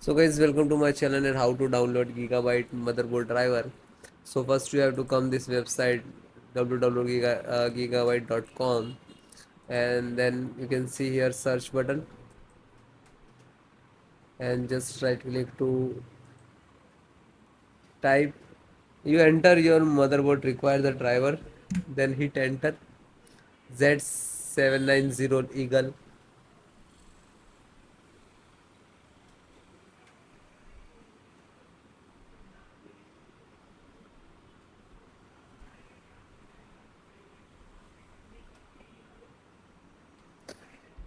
So guys, welcome to my channel and how to download Gigabyte motherboard driver. So first you have to come this website www.gigabyte.com, and then you can see here search button and just right click to type. You enter your motherboard require the driver, then hit enter. Z790 Eagle.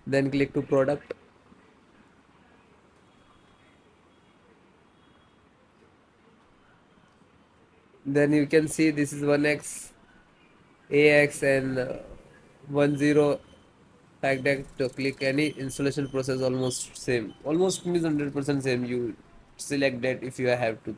Then click to product. Then you can see this is 1x, AX and 10 tag tag to click any installation process almost same. Almost means 100% same. You select that if you have to.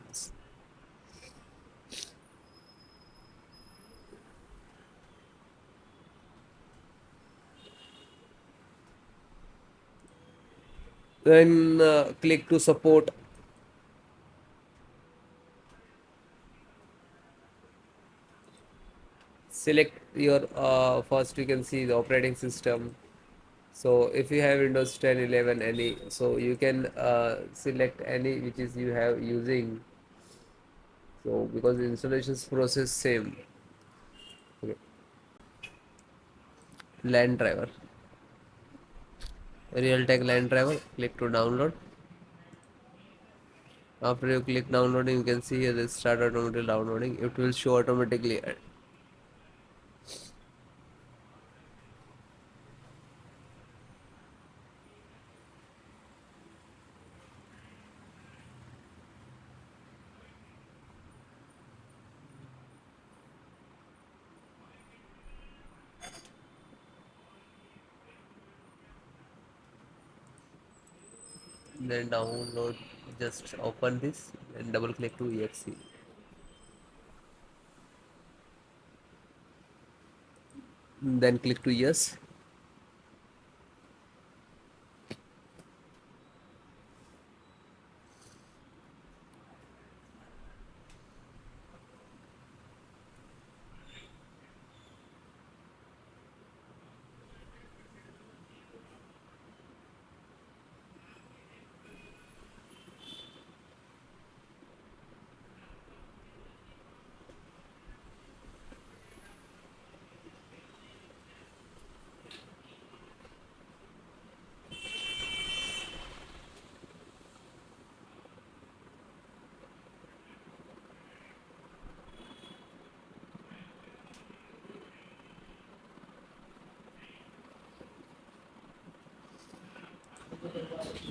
Then click to support. Select your first you can see the operating system. So if you have Windows 10, 11, any, so you can select any which is you have using. So because the installations process same. Okay. LAN driver, Realtek LAN driver. Click to download. After you click downloading, you can see here this start automatically downloading. It will show automatically. Then download. Just open this and double click to exe. Then click to yes.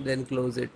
Then close it.